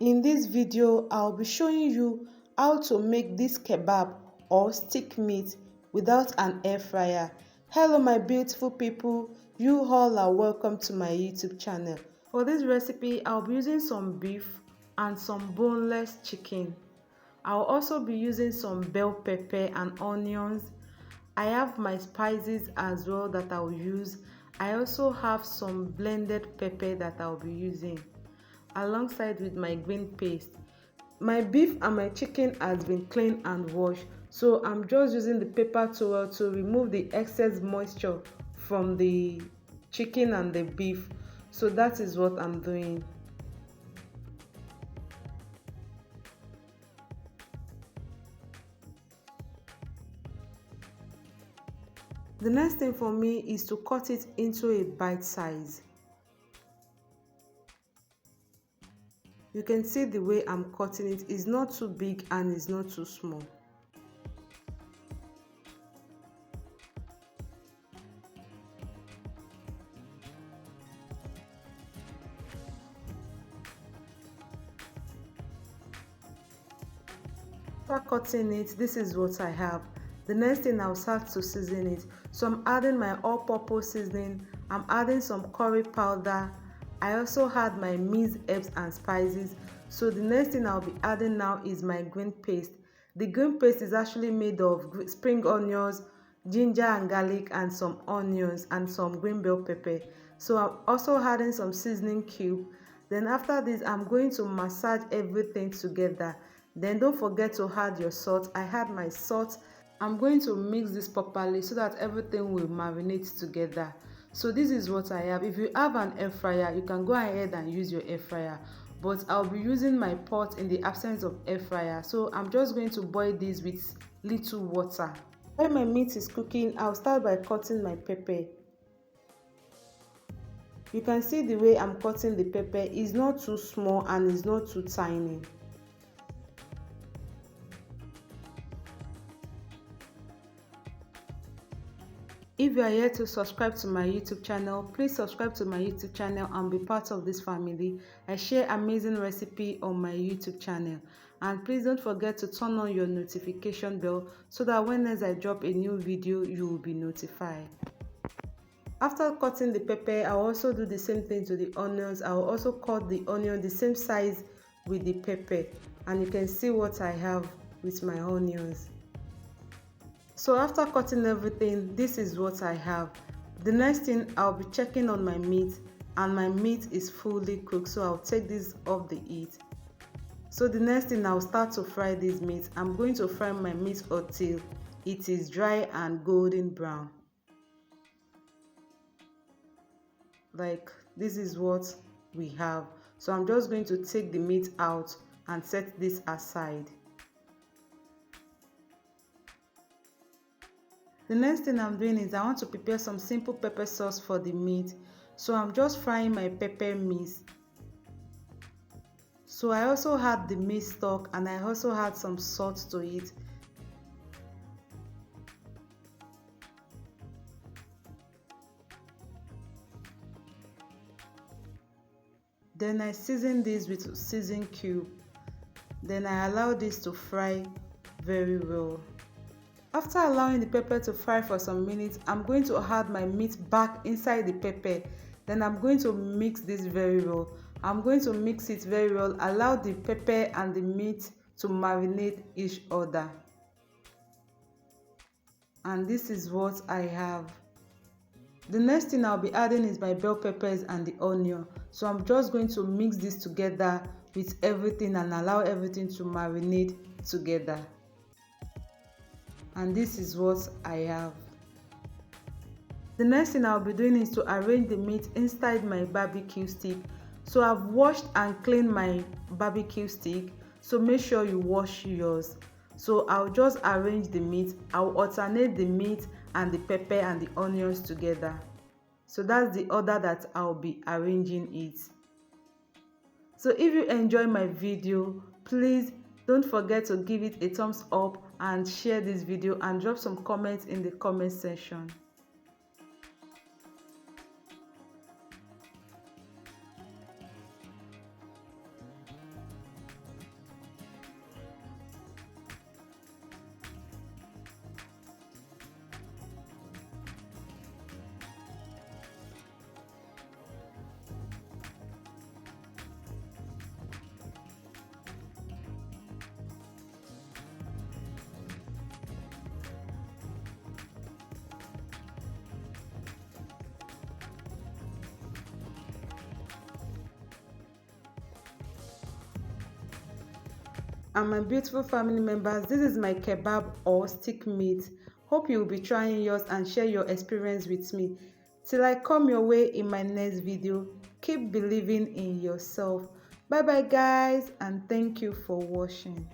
In this video, I'll be showing you how to make this kebab or stick meat without an air fryer. Hello my beautiful people, you all are welcome to my YouTube channel. For this recipe, I'll be using some beef and some boneless chicken. I'll also be using some bell pepper and onions. I have my spices as well that I'll use. I also have some blended pepper that I'll be using, alongside with my green paste. My beef and my chicken has been cleaned and washed, so I'm just using the paper towel to remove the excess moisture from the chicken and the beef. So that is what I'm doing. The next thing for me is to cut it into a bite size. You can see the way I'm cutting it is not too big and it's not too small. After cutting it, this is what I have. The next thing I'll start to season it. So I'm adding my all-purpose seasoning, I'm adding some curry powder. I also had my minced herbs and spices. So the next thing I'll be adding now is my green paste. The green paste is actually made of spring onions, ginger and garlic, and some onions and some green bell pepper. So I'm also adding some seasoning cube. Then after this, I'm going to massage everything together. Then don't forget to add your salt. I had my salt. I'm going to mix this properly so that everything will marinate together. So this is what I have. If you have an air fryer, you can go ahead and use your air fryer, but I'll be using my pot in the absence of air fryer. So I'm just going to boil this with little water. When my meat is cooking, I'll start by cutting my pepper. You can see the way I'm cutting the pepper is not too small and it's not too tiny. If you are yet to subscribe to my YouTube channel, please subscribe to my YouTube channel and be part of this family. I share amazing recipes on my YouTube channel. And please don't forget to turn on your notification bell so that whenever I drop a new video, you will be notified. After cutting the pepper, I'll also do the same thing to the onions. I'll also cut the onion the same size with the pepper. And you can see what I have with my onions. So after cutting everything, this is what I have. The next thing, I'll be checking on my meat, and my meat is fully cooked, so I'll take this off the heat. So the next thing, I'll start to fry this meat. I'm going to fry my meat until it is dry and golden brown. Like this is what we have. So I'm just going to take the meat out and set this aside. The next thing I'm doing is I want to prepare some simple pepper sauce for the meat. So I'm just frying my pepper mix. So I also had the meat stock and I also had some salt to it. Then I season this with season cube. Then I allow this to fry very well. After allowing the pepper to fry for some minutes, I'm going to add my meat back inside the pepper. Then I'm going to mix this very well. I'm going to mix it very well, allow the pepper and the meat to marinate each other. And this is what I have. The next thing I'll be adding is my bell peppers and the onion. So I'm just going to mix this together with everything and allow everything to marinate together. And this is what I have. The next thing I'll be doing is to arrange the meat inside my barbecue stick. So I've washed and cleaned my barbecue stick, so make sure you wash yours. So I'll just arrange the meat. I'll alternate the meat and the pepper and the onions together. So that's the order that I'll be arranging it. So if you enjoy my video, please don't forget to give it a thumbs up and share this video and drop some comments in the comment section. And my beautiful family members, this is my kebab or stick meat. Hope you will be trying yours and share your experience with me. Till I come your way in my next video, keep believing in yourself. Bye bye guys, and thank you for watching.